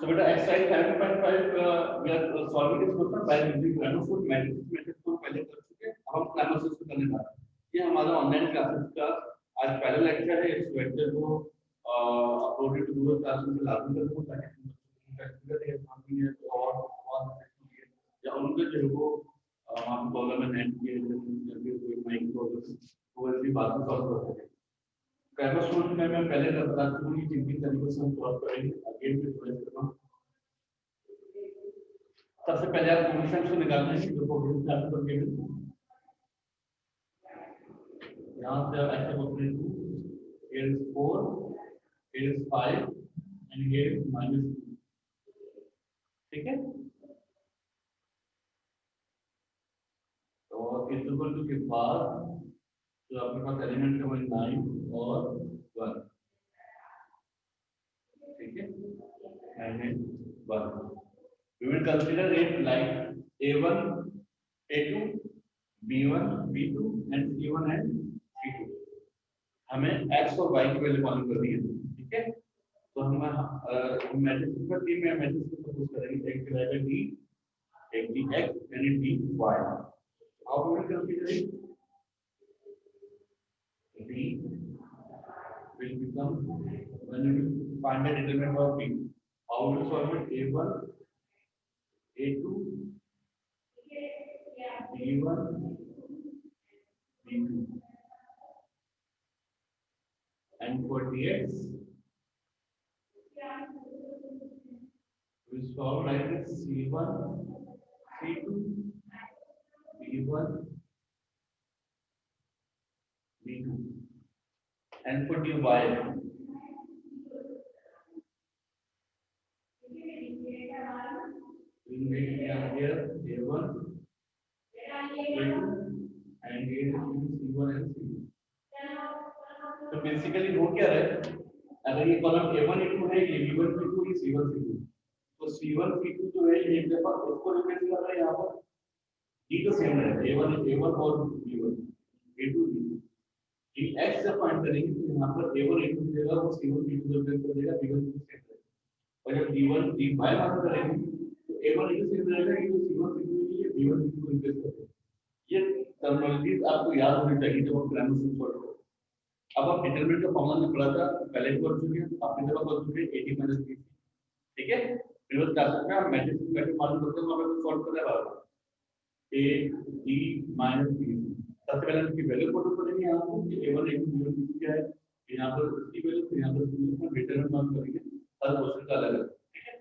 So beta exercise 7.5 we are solving this question by using Cramosoft method को पहले कर चुके हैं, अब हम Cramosoft को करने जा रहे हैं। ये हमारा ऑनलाइन क्लासेस का आज पहला लेक्चर है। इस लेक्चर को अपलोडेड टू गूगल क्लासरूम पे लागू कर दूं ताकि व्यक्तिगत एग्जाम में और या उनके जो वो हम प्रॉब्लम में नेट के जब कोई माइक प्रॉब्लम वो ऐसी बात को सॉल्व कर सकें। Cramosoft में मैं पहले बता चुका हूं कि किन तरीकों से हम सॉल्व करेंगे। अगेन भी थोड़ा सा सबसे पहले आप कोएफिशिएंट्स को निकालना है जो कोएफिशिएंट चार्ट पर के यहां से आप ऐसे बोलते हैं 2 here is 4 here is 5 and here is -2 ठीक है। तो इक्वल टू के बाद तो आपके पास एलिमेंट का 9 और 1 ठीक है 9 and 1। We will consider it like A1, A2, B1, B2 and C1 and C2। हमें x और y की वैल्यू मालूम करनी है ठीक है। तो हम मैट्रिक्स का टी में मैट्रिक्स को सपोज करेंगे एक डिवाइडेड d एक dx यानी dy। How we will consider it d will become when we find the determinant of d how we will solve it A1 A2 B1 B2 and for dx we solve like this C1 C2 B1 B2 and for dy we make here A1 A2 and here C1 and C2। तो basically हो क्या रहा है, अगर ये column A1 A2 है ये B1 B2 ये C1 C2 तो C1 C2 जो है ये एक दफा इसको रिप्लेस कर रहा है यहाँ पर D तो सेम रहेगा A1 A1 और B1 A2 B2 dx जब फाइंड करेंगे तो यहाँ पर A1 A2 की जगह वो C1 B2 रिप्लेस कर देगा B1 B2 सेम रहेगा और जब D1 dy मान करेंगे तो A1 A2 सेम रहेगा ये C1 B2 के लिए B1 B2 रिप्लेस कर देगा। ये टर्मिनोलॉजीज आपको याद होनी चाहिए जब आप Cramosoft सॉल्व करें। अब आप डिटरमिनेंट का फॉर्मूला में पढ़ा था पहले भी कर चुके हैं आपने जब कर चुके हैं 80 - 30 ठीक है। रिवर्स क्लासेस में आप मैट्रिक्स की वैल्यू मालूम करते हो आप सॉल्व करने वाला a d - b। सबसे पहले इसकी वैल्यू पुट करेंगे यहां पर कि a1 a2 b1 b2 क्या है यहां पर इसकी वैल्यू फिर यहां पर इसमें डिटरमिनेंट मालूम करेंगे हर क्वेश्चन का अलग है ठीक है।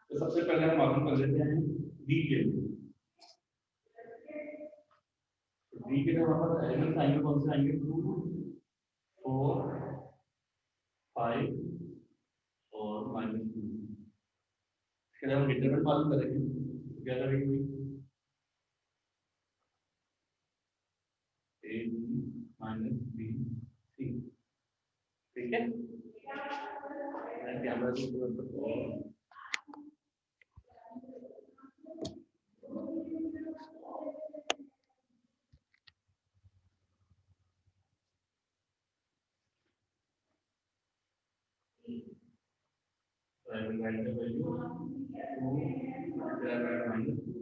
तो सबसे पहले हम मालूम कर लेते हैं d के लिए। d के लिए वहां पर एलिमेंट्स आएंगे कौन से आएंगे 2 4 5 और -2। इसके हम डिटरमिनेंट मालूम करेंगे तो क्या करेंगे a b c ठीक है। मैं कैमरा को I will write the value 2 multiplied by -2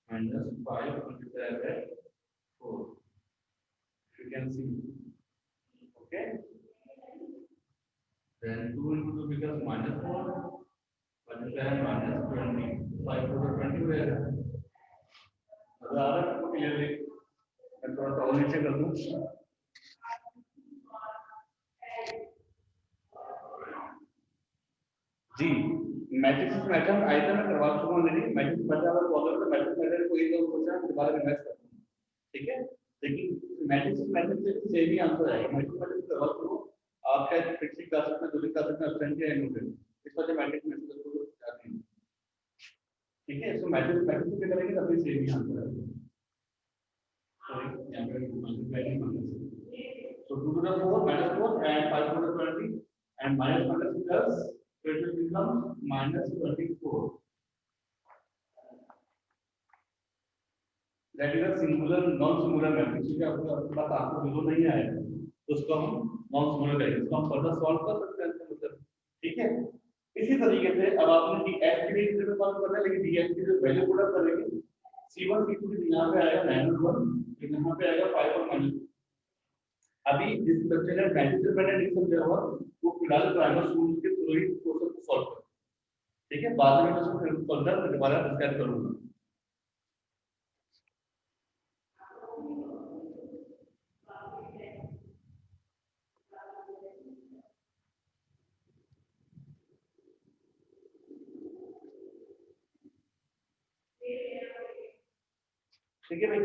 minus 5 multiplied by 4 you can see okay then 2 into 2 becomes -4 multiplied by -20 5 to the 20 where अब आ रहा है आपको क्लियरली मैं थोड़ा सा और नीचे कर दूं जी मैट्रिक्स मेथड आइटम में करवा चुका हूं ऑलरेडी। मैट्रिक्स मेथड अगर फॉलो करें तो मैट्रिक्स मेथड कोई तो क्वेश्चन दोबारा रिवाइज करते हैं ठीक है। लेकिन मैट्रिक्स मेथड से सेम ही आंसर आएगा। मैट्रिक्स मेथड करवा चुका आपका फिक्सिंग क्लास में दूसरी क्लास में असाइन किया है नोट इस वजह मैट्रिक्स मेथड को जाते हैं ठीक है। सो मैट्रिक्स मेथड से करेंगे तब भी सेम ही आंसर आएगा। सॉरी यहां पे multiply minus so 2 to the 4 -4 and 5 to the 20 and minus plus so it will become -24 that is a singular non singular matrix क्योंकि आपके पास आपको बिल्कुल नहीं आएगा तो उसको हम नॉन सिंगुलर करेंगे इसको हम फर्दर सॉल्व कर सकते हैं मतलब ठीक है। इस इसी तरीके से अब आपने dx के लिए इंटरवल मालूम करना है, लेकिन dx की जो वैल्यू पुट अप करेंगे c1 c2 यहाँ पे आएगा 9 और 1, यहाँ पे आएगा 5 और -2। अभी जिस बच्चे ने मैट्रिक्स डिपेंडेंट नहीं समझा हुआ वो फिलहाल प्राइमरी स्कूल के थ्रू ही क्वेश्चन को सॉल्व करो, ठीक है। बाद में मैं उसको फिर फर्दर दोबारा डिस्कस करूंगा। ठीक है भाई,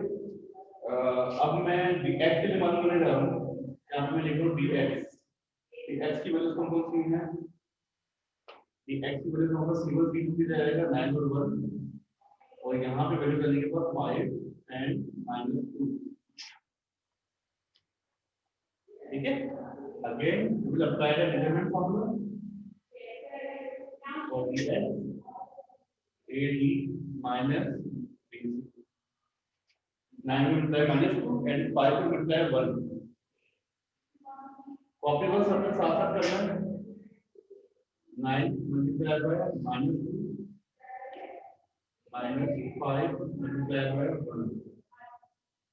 अब मैं dx के लिए मालूम करने जा रहा हूँ। यहाँ पे मैं लिख रहा हूँ dx, dx की वैल्यू कौन कौन सी है? dx की वैल्यू हमारा c1 c2 की जाएगा 9 और 1, और यहाँ पे वैल्यू करने के बाद 5 एंड -2, ठीक है। Again we will apply the determinant formula for dx ad minus bc, 9 multiply -2 and 5 multiply 1, copy को सबने साथ साथ करना है। 9 multiply by -2 -5 multiply by 1,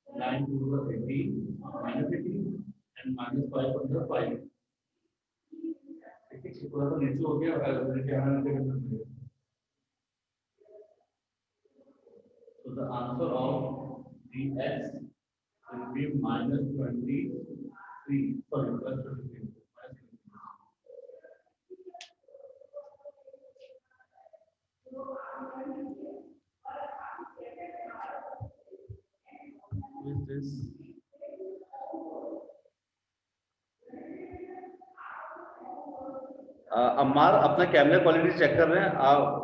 9 to the 18 -18 and -5 on the 5, ठीक है। पूरा तो नीचे हो गया, और क्या है? So the answer of dx will be -23, sorry, +23. Who is this? Ammar अपना कैमरा क्वालिटी चेक कर रहे हैं।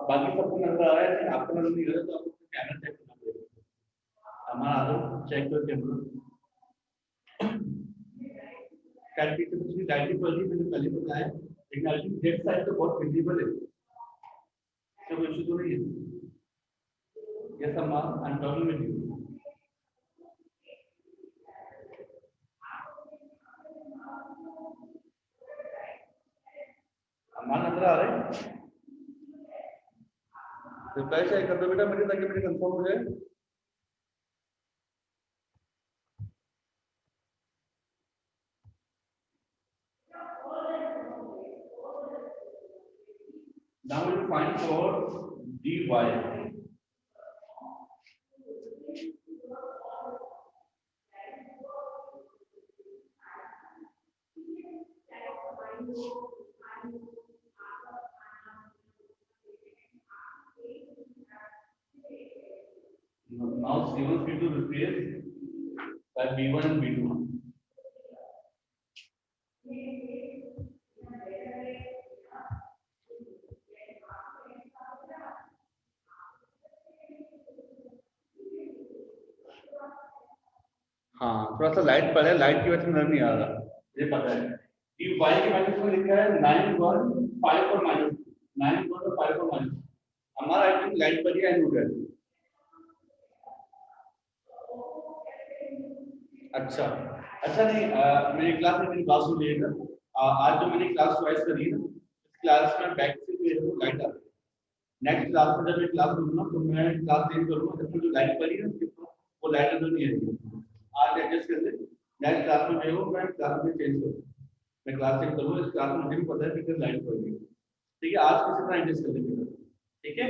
बाकी सबको नजर आ रहा है, लेकिन आपको नजर नहीं आ रहा, तो आपको कैमरा चेक करना पड़ेगा। अम्मार आ जाओ, चेक करो कैमरा। कैलकुलेटर कुछ भी लाइटिंग पर ही मैंने पहले बताया, लेकिन अल्टीमेट जेट साइड तो बहुत विजिबल है, तो कोई इशू तो नहीं है। Yes Ammar, I am talking with you. Ammar नजर आ रहे हैं? रिप्लाई शेयर कर दो बेटा मुझे, ताकि मुझे कंफर्म हो जाए। Now we will find for dy. Now c1 c2 replaced by b1 and b2. हाँ, थोड़ा सा लाइट पड़ा है, लाइट की वजह से नजर नहीं आ रहा, ये पता है। dy की वैल्यू में लिखा है 9 1 5 और -2, 9 1 और 5 और -2। हमारा आई थिंक लाइट पर ही आई नोट है। अच्छा अच्छा, नहीं मेरी क्लास में मेरी बात सुनिएगा। आज जो मैंने क्लास चॉइस करी है ना, इस क्लास में बैक से जो है वो लाइट आ रही है। नेक्स्ट क्लास में जब मैं क्लास लूंगा तो मैं क्लास चेंज करूंगा, जब जो लाइट पड़ी है वो लाइट अंदर नहीं आएगी। आज एडजस्ट कर ले, नेक्स्ट क्लास में जो मैं क्लास में चेंज करूंगा, मैं क्लास चेंज करूंगा। इस क्लास में मुझे भी पता है कि लाइट पड़ेगी, ठीक है। आज किसी तरह एडजस्ट कर लेंगे, ठीक है।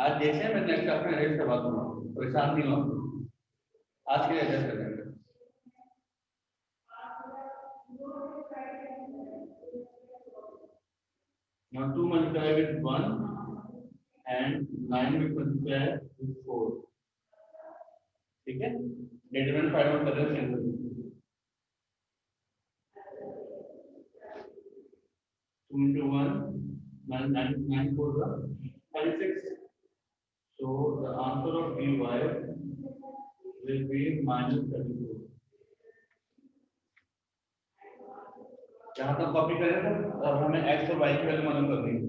आज जैसे मैं नेक्स्ट क्लास में एडजस्ट करवा दूंगा, परेशान नहीं हो, आज के लिए एडजस्ट कर लेंगे। Now 2 multiply with 1 and 9 will multiply with 4, ठीक है। डिटरमिनेंट फाइंड आउट कर रहे हैं। 2 into 1 9 9 4 36, so the answer of dy will be -32। यहाँ तक कॉपी करें तो, और हमें x और y की वैल्यू मालूम करनी है।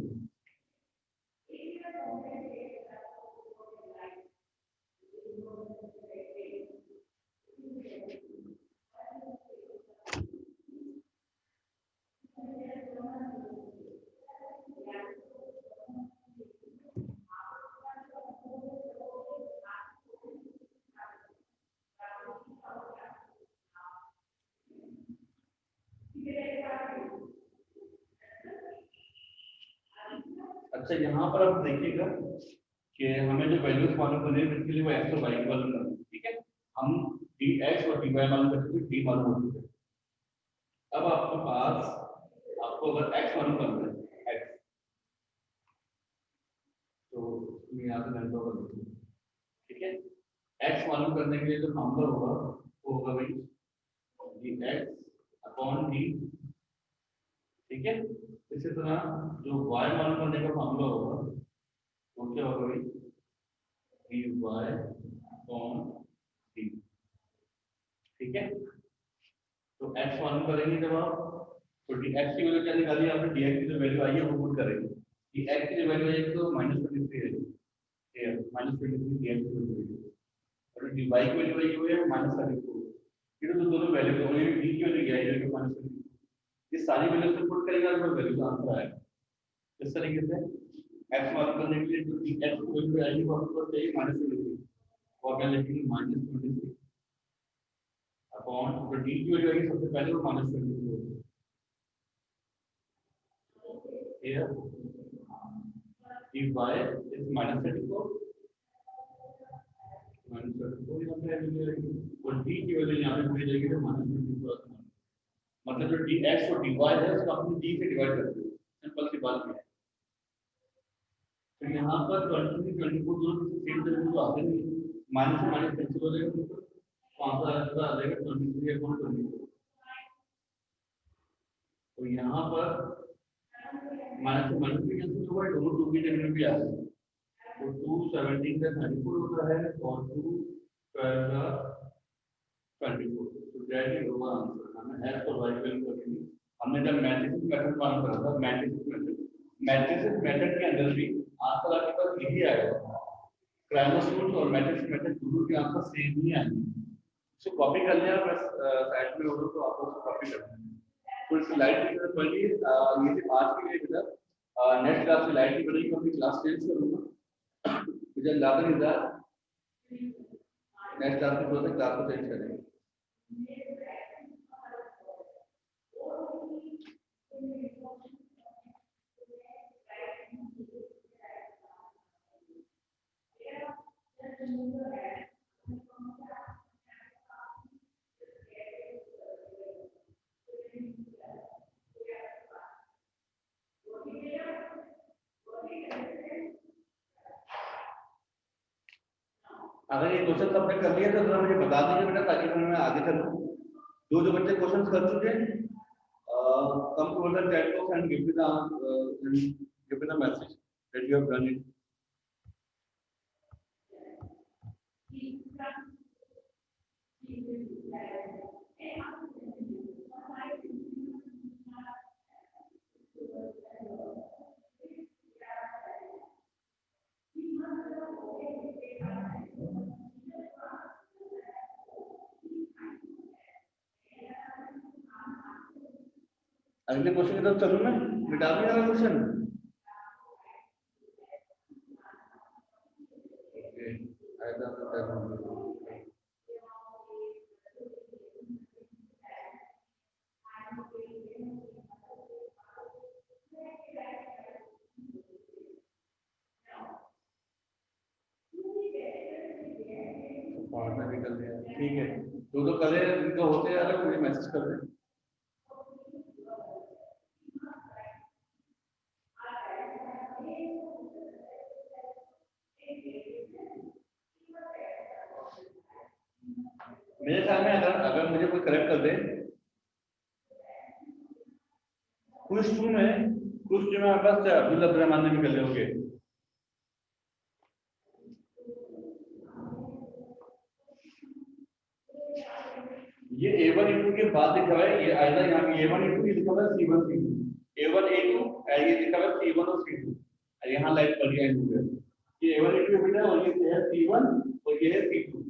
अच्छा यहाँ पर आप देखिएगा कि हमें जो वैल्यूज मालूम करनी है इसके लिए वो एक्स और वाई की मालूम करना है, ठीक है। हम डी एक्स और डी वाई मालूम कर चुके, डी मालूम हो चुके। अब आपके पास आपको अगर एक्स मालूम करना है एक्स, तो यहाँ पे घंटों का देखिए, ठीक है। एक्स मालूम करने के लिए जो फॉर्मूला होगा वो होगा भाई डी एक्स अपॉन डी, ठीक है। इसी तरह जो y मालूम करने का फॉर्मूला होगा वो क्या होगा भाई डी वाई अपॉन डी, ठीक है। तो x मालूम करेंगे जब आप, तो dx की वैल्यू क्या निकाली आपने, dx की जो वैल्यू आई है वो पुट करेंगे। dx की जो वैल्यू आई तो -23 है, ये -23 dx की वैल्यू है, और dy की वैल्यू आई हुई है -34। ये तो दोनों वैल्यू दोनों ही d की वैल्यू क्या है -23, ये सारी वैल्यू से पुट करेंगे और वैल्यू का आंसर आएगा। इस तरीके से x मालूम करने के लिए जो dx की वैल्यू आई वो आपको चाहिए -23, और मैं लिखेंगे -23 अपॉन जो d की वैल्यू आई सबसे पहले वो -23 होगी। Here dy is -34 यहाँ पे और d की वैल्यू यहाँ पे मिल जाएगी तो -24, मतलब जो dx और dy है उसको आपने d से डिवाइड कर दिया, सिंपल सी बात है। तो यहाँ पर 23 24 दोनों सेम वैल्यू तो आते नहीं, माइनस से माइनस कैंसिल हो जाएगा, तो आंसर आ जाएगा 23 अपॉन 24। तो यहाँ पर माइनस से माइनस भी कैंसिल होगा, दोनों 2 की जगह भी आ जाएगा, तो 2 17 का 34 होता है और 2 12 का 24, तो दैट इज होगा आंसर। हमें एक्स और वाई की वैल्यू रखेंगे। हमने जब मैट्रिक्स मेथड मालूम करा था, मैट्रिक्स मेथड के अंदर भी आंसर आपके पास यही आएगा, क्रैमर्स रूल और मैट्रिक्स मेथड दोनों के आंसर सेम ही आएंगे। इसको कॉपी कर लिया बस, साइड में हो तो आपको कॉपी करना है। तो स्लाइड की जरूरत पड़ी, ये सिर्फ आज के लिए बेटा, नेक्स्ट क्लास में लाइट की बनेगी, अपनी क्लास चेंज करूंगा, मुझे ज़्यादा नहीं था, नेक्स्ट क्लास में थोड़ा सा क्लास को चेंज करेंगे। अगर ये क्वेश्चन आपने कर लिया तो जरा मुझे बता दीजिए बेटा, ताकि मैं आगे चलूं। जो बच्चे क्वेश्चन कर चुके हैं, come to the chat box and give me the message that you have done it. अगले क्वेश्चन की तरफ चलूं मैं, मिटा दिया अगला क्वेश्चन। ओके, आयदा पढ़ना भी कर लिया, ठीक है। जो कल जिनको होते जा रहे मुझे मैसेज कर दें। मेरे ख्याल में अगर मुझे कोई करेक्ट कर दे, कुछ टू में हमारे पास अब्दुल रहमान ने भी कर लोगे। ये A1 A2 के बाद लिखा हुआ है, ये आइदा यहाँ पे A1 A2 ये लिखा हुआ है C1 C2, A1 A2 ये लिखा हुआ है C1 और C2, और यहाँ लाइट पड़ गया है, ये A1 A2 बेटा, और ये है C1 और ये है C2।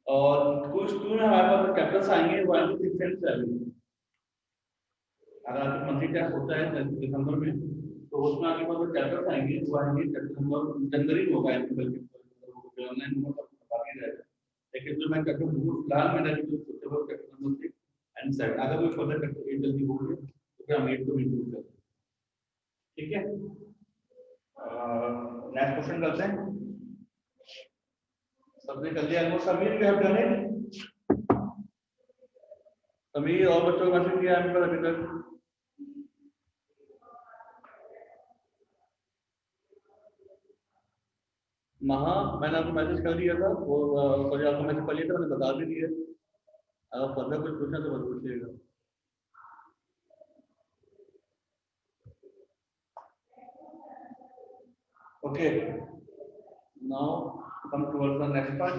और कुछ टू में हमारे पास चैप्टर्स आएंगे 1 to 6 and 7। अगर आपका मंथली टेस्ट होता है दिसंबर में, तो उसमें आपके पास चैप्टर्स आएंगे, वो आएंगे चैप्टर नंबर जनवरी में होगा, ऑनलाइन बाकी रहेगा। लेकिन जो मैं चैप्टर फिलहाल मैंने चैप्टर नंबर 6 and 7, अगर कोई फर्दर चैप्टर 8 जल्दी हो गया तो फिर हम 8 को भी इंक्लूड करते हैं। ठीक है, नेक्स्ट क्वेश्चन करते हैं। सबने कर लिया ऑलमोस्ट, सभी ने डन इट, सभी और बच्चों को मैसेज किया है अभी तक? महा, मैंने आपको मैसेज कर दिया था, और सॉरी आपको मैसेज कर लिया था, मैंने बता भी दिया। अगर फर्दर कुछ पूछना तो मत पूछिएगा। Okay, now come towards the next part.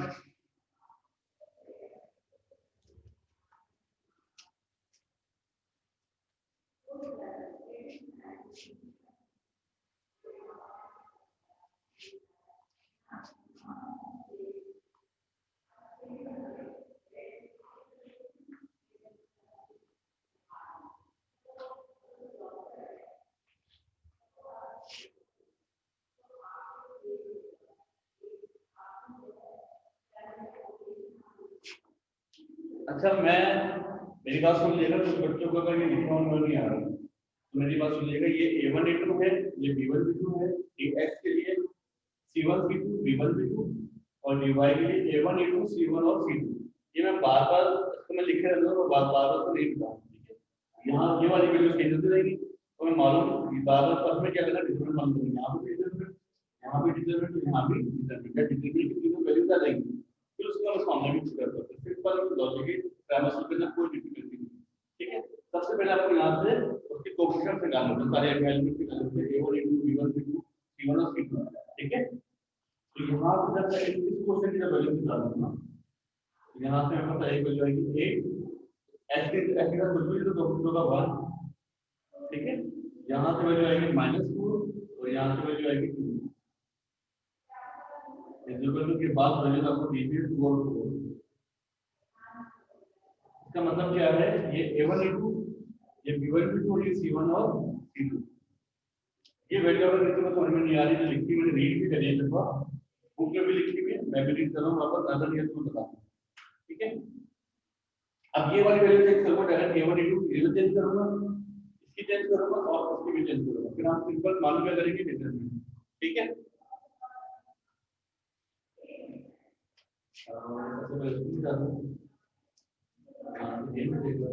अच्छा, मैं, मेरी बात सुन लीजिएगा, कुछ बच्चों को अगर ये लिखना उनको नहीं आ रहा तो मेरी बात सुन लीजिएगा, ये A1 A2 है, ये B1 B2 है, x के लिए C1 C2 B1 B2, और dy के लिए A1 A2 C1 और C2। ये मैं बार बार इसको मैं लिखे रहता हूँ, बार बार तो नहीं लिखता, ठीक है। यहाँ ये वाली वैल्यू चेंज होती रहेगी, तो मैं मालूम बार बार पर में क्या करना, डिटरमिनेंट मालूम करना, यहाँ भी डिटरमिनेंट, यहाँ भी डिटरमिनेंट, यहाँ भी डिटरमिनेंट, डिटरमिनेंट की तीनों वैल्यू आ जाएंगी, फिर उसका हम फॉर्मूला यूज कर सकते हैं। सिंपल लॉजिक, ग्रामर के अंदर कोई डिफिकल्टी नहीं, ठीक है। सबसे पहले आपको यहाँ से उसके कोएफिशिएंट निकालने हैं, सारे एलिमेंट निकालने हैं, A1 A2 B1 B2 C1 और C2, ठीक है। तो यहाँ से जब मैं इस क्वेश्चन की वैल्यू निकालूंगा, यहाँ से मेरे पास एक वैल्यू आएगी 8, s के साथ कुछ भी तो दोनों का 1, ठीक है। यहाँ से वैल्यू आएगी -4 और यहाँ से वैल्यू आएगी 2, इक्वल के बाद वैल्यू आपको दी है 2 और 4। इसका मतलब क्या है, ये A1 A2, ये B1 B2 और ये C1 और C2। ये वैल्यू अगर किसी को समझ में नहीं आ रही तो लिखी, मैंने रीड भी करी है, बुक में भी लिखी हुई है, मैं भी रीड कर रहा हूँ वापस, अगर ये तो बताऊँ, ठीक है। अब ये वाली वैल्यू चेंज करूंगा, डायरेक्ट A1 A2 ये चेंज करूंगा, इसकी चेंज करूंगा और इसकी भी चेंज करूंगा, फिर हम सिंपल मालूम क्या करेंगे, डिटरमिनेंट, ठीक है। सबसे पहले इसको डाल दूं, ये में देगा,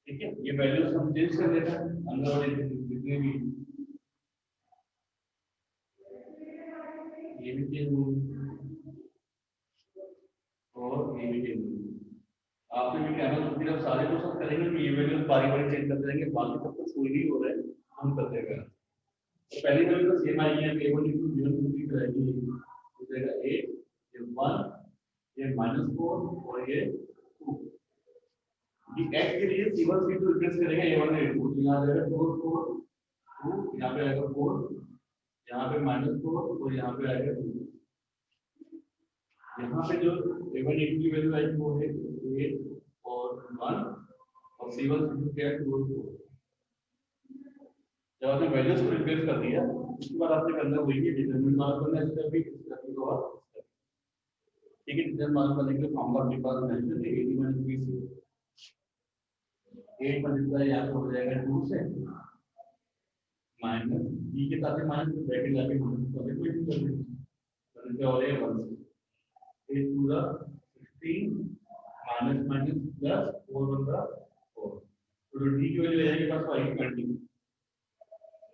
ठीक है। ये वैल्यूज हम चेंज कर देते हैं, अंदर वाले जितने भी, ये भी चेंज होंगे और ये भी चेंज होंगे। आपने भी कहना तो फिर सारे क्वेश्चन करेंगे तो ये वैल्यूज बारी बारी चेंज करते रहेंगे, बाकी सब कुछ कोई नहीं हो रहा है, हम कर देगा। तो पहली वैल्यू तो सेम आई है, A1 A2 B1 B2 की रहेगी, हो जाएगा 8, ये 1, ये -4 और ये 2। ये x के लिए C1 C2 रिप्लेस करेगा A1 A2, यहाँ आ जाएगा 4 4 2, यहाँ पे आएगा 4, यहाँ पे -4 और यहाँ पे आएगा 2। यहाँ पे जो A1 A2 की वैल्यू आएगी वो है 8 और 1, और C1 C2 क्या है 2 और 4। जब आपने वैल्यूज को रिप्लेस कर दिया, उसके बाद आपने करना वही है, डिटरमिनेंट मालूम करना है, इसका भी इसका भी और, ठीक है। डिटरमिनेंट मालूम करने के लिए फॉर्मूला अपने पास मेंशन है, AD - BC, 8 मल्टीप्लाई यहाँ पे हो जाएगा 2 से, माइनस b के साथ माइनस ब्रैकेट लगा के माइनस कर दे, कोई नहीं कर दे, तो क्या हो रहा है 1 से 8 to the 16 minus minus plus 4 1 का 4, तो d की वैल्यू आ जाएगी पास 520,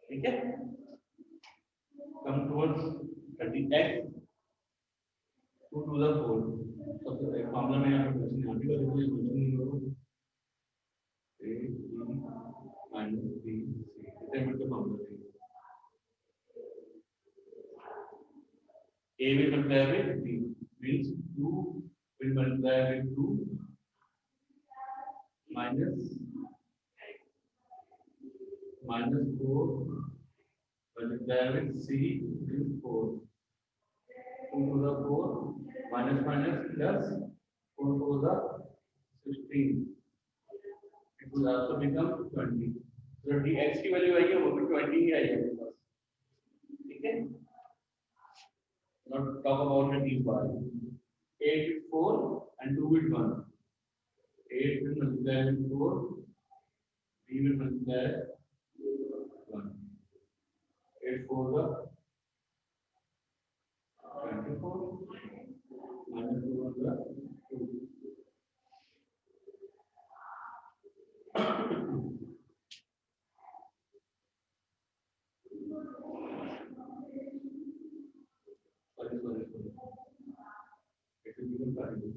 ठीक है। कम टुवर्ड्स 30x 2 टू द 4, सबसे फॉर्मूला में यहाँ पे क्वेश्चन यहाँ भी कर देते हैं, नहीं होगा a - b c, डिटरमिनेंट का formula A will multiply with B, means 2 will multiply with 2 minus 4 multiply with C means 4. 2 to the 4 minus plus 4 to the 16. It will also become 20. So dx की value आएगी वो भी 20 ही आएगी मेरे पास, ठीक है। Not talk about the d bar. 8 with 4 and 2 with 1. 8 will multiply with 4, 3 will multiply 1. 8 4 the 24 minus 2 on the 2. Sorry. It will become 30.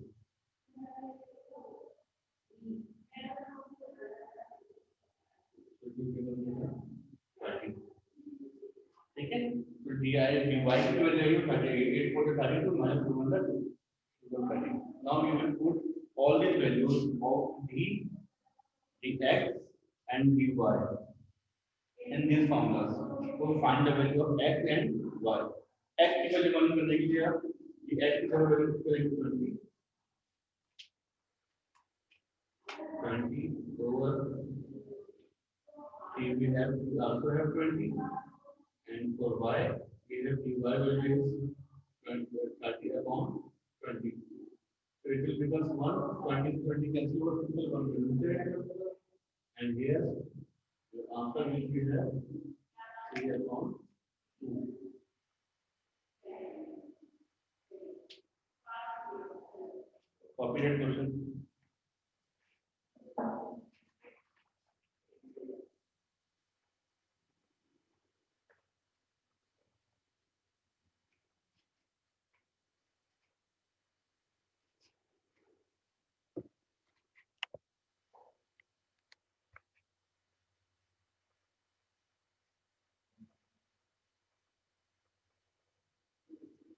ठीक है, तो डी आई डी वाई की वैल्यू 38 4 30 तो minus 230. Now you will put all these values of the x and dy in these formulas. So find the value of x and y. x की value मालूम करने के लिए आप ये x की वैल्यू करेंगे 20 over 3 we also have 20, and for y we have dy value is 30 upon 20. So it will become 1 20 cancel over simple 1 will be there, and here the answer will be there 3 upon 2. Copy that question.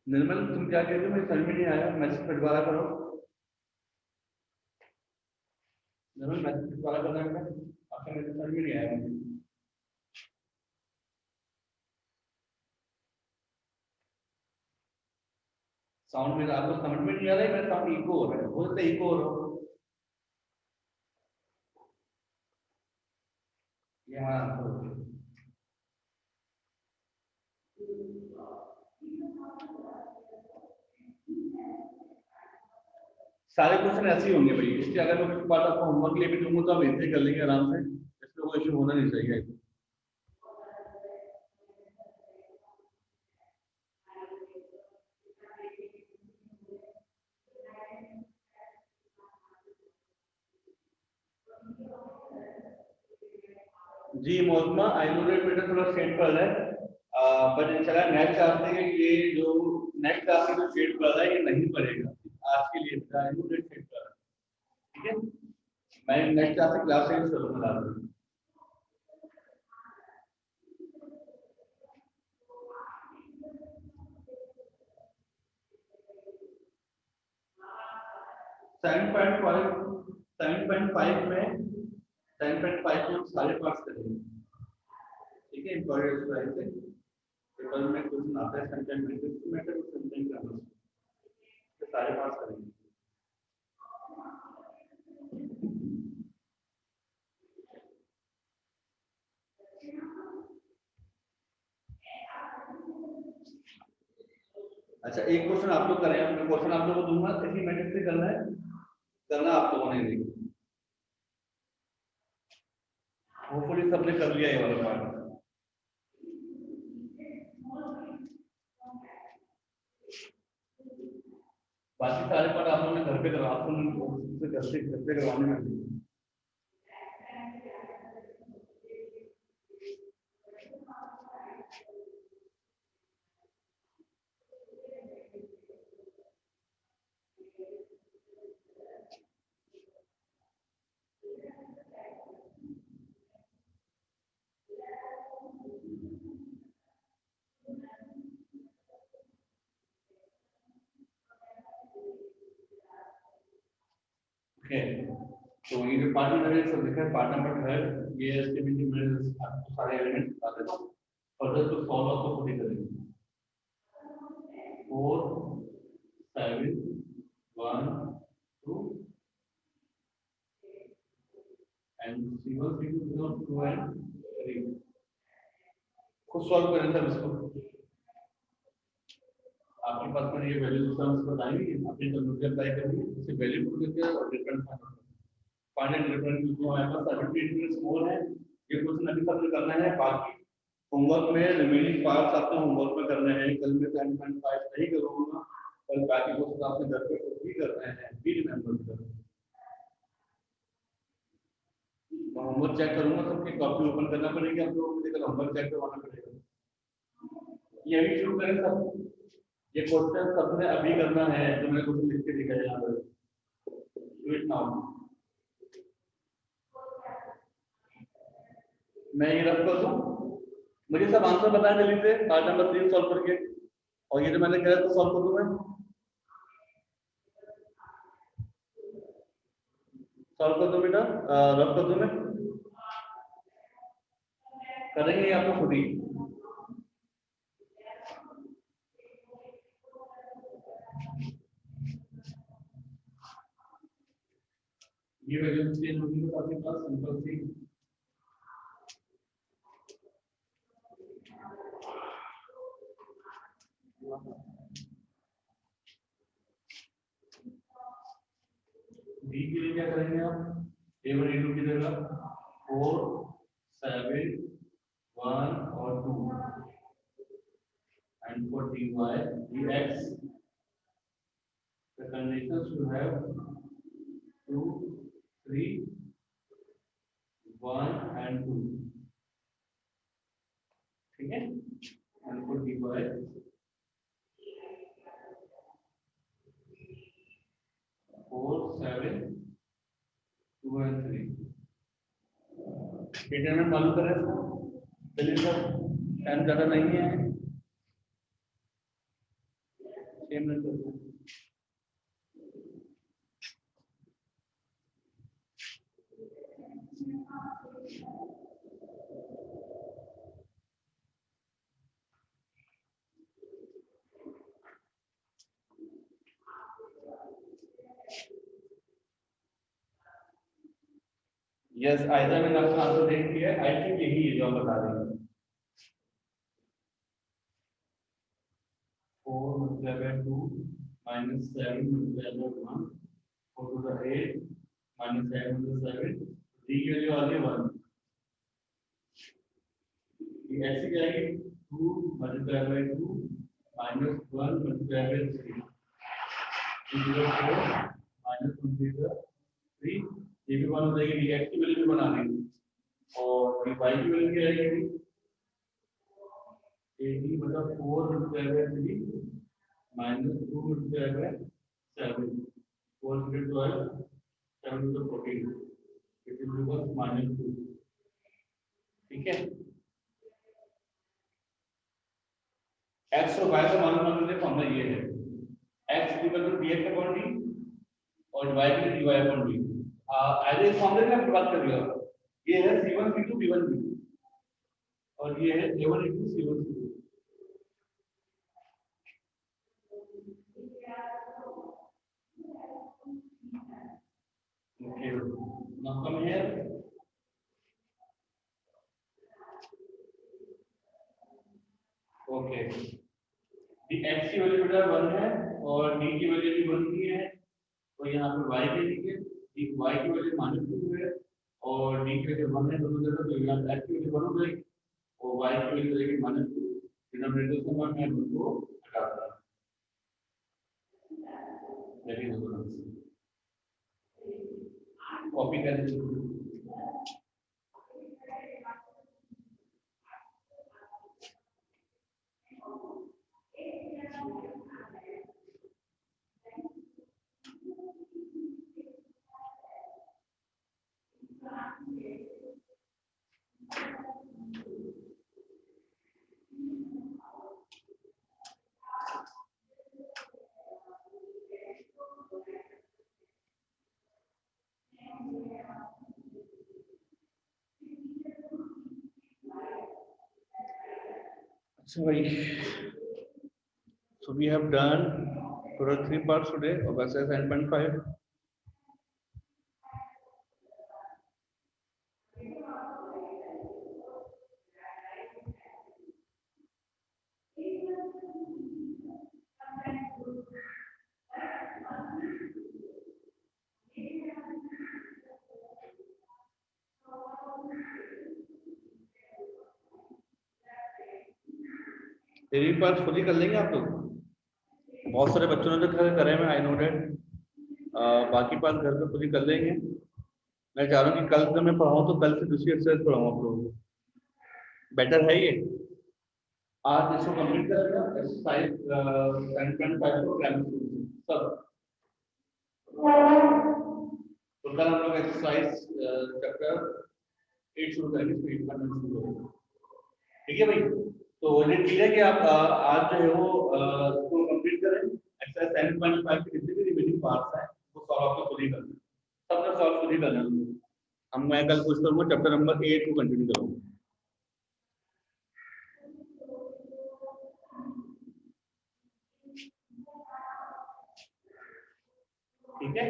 निर्मल तुम क्या कहते हो, मैं समझ में नहीं आया, message पे दोबारा करो। निर्मल मैसेज पे दोबारा करना है, आपका मैसेज समझ में नहीं आया मुझे। साउंड मेरा आपको समझ में नहीं आ रहा है, मेरा साउंड इको हो रहा है, हो सकता है इको हो रहा हो। यहाँ सारे क्वेश्चन ऐसे ही होंगे भाई, इसलिए अगर मैं कुछ बात आपको होमवर्क लिए भी दूंगा तो आप ऐसे कर लेंगे आराम से, इसमें कोई इशू होना नहीं चाहिए। जी मोहम्मा आई नो दैट बेटा थोड़ा शेड कर रहा है, बट चला नेक्स्ट क्लास में ये जो नेक्स्ट क्लास में जो शेड कर रहा है ये नहीं पड़ेगा आज के लिए, आई नो दैट शेड कर रहा है, ठीक है। मैं नेक्स्ट क्लास में क्लास चेंज करूंगा। सेवन पॉइंट फाइव में 7.5 में सारे पार्ट्स करेंगे, ठीक है। इंपॉर्टेंट प्राइस है पेपर में क्वेश्चन आता है कंटेंट में तो कंटेंट करना तो सारे पार्ट्स करेंगे। अच्छा एक क्वेश्चन आप लोग करें, मैं क्वेश्चन आप लोगों को दूंगा, इसी मेथड से करना है, करना आप लोगों ने नहीं, होपफुली सबने कर लिया ये वाला पार्ट। बाकी सारे पार्ट आप लोगों ने घर पे करवा, आप लोगों ने घर पे करवाने में। तो ये जो पार्ट नंबर एक सब लिखा है, पार्ट नंबर थर्ड, ये एस्टिमेटिंग मेथड्स आपको सारे एलिमेंट बता देता हूं, फर्दर तो सॉल्व आपको खुद ही करेंगे। 4 7 1 2 एंड C1 C2 2 and 3 खुद सॉल्व करें सब इसको, आपके पास में ये वैल्यू टर्म्स बताएंगे, आपने कंप्यूटर अप्लाई करेंगे, उसे वैल्यू पुट करके और रिटर्न फाइंड एंड रिटर्न जो हमारे पास 70 स्कोर है। ये क्वेश्चन अभी तक करना है, बाकी होमवर्क में रिमेनिंग पार्ट्स आपको होमवर्क में करने हैं। कल मैं 10.5 नहीं करूंगा, कल बाकी क्वेश्चन आपने घर पे खुद भी करने हैं, भी रिमेंबर करो। तो होमवर्क चेक करूंगा, सबकी कॉपी ओपन करना पड़ेगी आप लोगों को, कल होमवर्क चेक करवाना पड़ेगा। ये अभी शुरू करें सब, ये क्वेश्चन सबने अभी करना है जो मैंने क्वेश्चन लिख के दिखाया यहाँ पर। Do it now. मैं ये रख कर दूं, मुझे सब आंसर बताए जल्दी से, पार्ट नंबर 3 सॉल्व करके, और ये जो मैंने कहा तो सॉल्व कर दूं मैं, सॉल्व कर दो बेटा, रफ कर दो मैं, करेंगे आप लोग खुद ही। ये वैल्यू चेंज होगी तो आपके पास सिंपल सी डी के लिए क्या करेंगे आप, a1 a2 की जगह 4 7 1 और 2, and for dy dx the conditions you have 2 3 1 and 2, ठीक है, and for dy 4 7 2 and 3। Determinant मालूम करें इसका, चलिए सर, टाइम ज़्यादा नहीं है, 6 मिनट करते हैं। यस, आइदर मैंने आपका आंसर देख लिया है, आई थिंक यही है जो आप बता रहे हैं। 4 multiplied by 2 minus 7 multiplied by 1 4 to the 8 minus 7 to the 7, d की वैल्यू आ गई 1, ये ऐसे जाएगी 2 multiplied by 2 minus 1 multiplied by 3 0 4 minus 1 to the 3, ये भी 1 हो जाएगी, dx की वैल्यू भी बना देंगे, और dy की वैल्यू क्या आएगी, 80 मतलब 4 multiplied by 3 minus 2 multiplied by 7, 4 into 12 7 to the 14, it will become -2, ठीक है। x और y का मान मानने का फॉर्मूला ये है, x equal to dx upon d और y की dy अपॉन d। ऐसे इस फॉर्मूले में आपकी बात कर रही हो, ये है c1 c2 b1 b2 और ये है a1 a2 c1 c2। Okay, now come here. Okay, the x की वैल्यू बेटा 1 है और d की वैल्यू भी 1 ही है, तो यहाँ पे y के लिए y की वैल्यू -2 है और d की वैल्यू 1 है, दोनों जगह तो यहाँ x की वैल्यू 1 हो जाएगी और y की वैल्यू रहेगी -2, डिनोमिनेटर से मैं 2 को हटा दूंगा, दैट इज द कॉपी कर दीजिए। So we have done total 3 parts today of exercise 9.5. Theory part fully कर लेंगे आप लोग। बहुत सारे बच्चों ने तो घर करे में, आई नो डेट। बाकी पार्ट घर पे फुली कर लेंगे। मैं चाह रहा हूँ कि कल जब मैं पढ़ाऊँ तो कल से दूसरी एक्सरसाइज पढ़ाऊँ आप लोगों को। बेटर है ये। आज इसको कंप्लीट करेगा एक्सरसाइज 10.5 को ग्राम सब। तो कल हम लोग एक्सरसाइज चैप्टर 8 शुरू करेंगे, स्पीड का शुरू करेंगे। ठीक है भाई। तो ये क्लियर है कि आप आज जो है वो इसको कंप्लीट करें। एक्सरसाइज 10.5 के जितने भी रिमेनिंग पार्ट्स हैं वो सॉल्व आपको खुद ही करना है। सबने सॉल्व खुद ही करना है। हम मैं कल कुछ करूँगा चैप्टर नंबर 8 को कंटिन्यू करूँगा। ठीक है।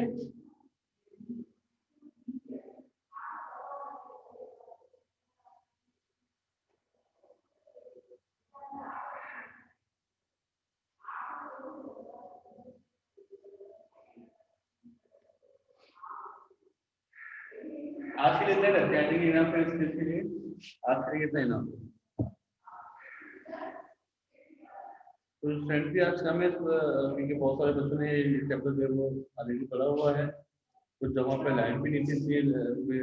आज के लिए इतना करते हैं। आई थिंक इनफ है इसके लिए। आज के लिए इतना इनफ। तो स्ट्रेंथ भी आज कम है क्योंकि बहुत सारे बच्चों ने चैप्टर जो है वो ऑलरेडी पढ़ा हुआ है। कुछ जगहों पे लाइन भी नहीं थी,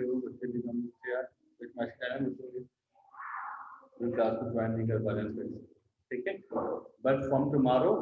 वो बच्चे भी कम थे यार। कुछ मसला है बच्चों के, क्लास को ज्वाइन नहीं कर पा रहे हैं। ठीक है, बट फ्रॉम टुमारो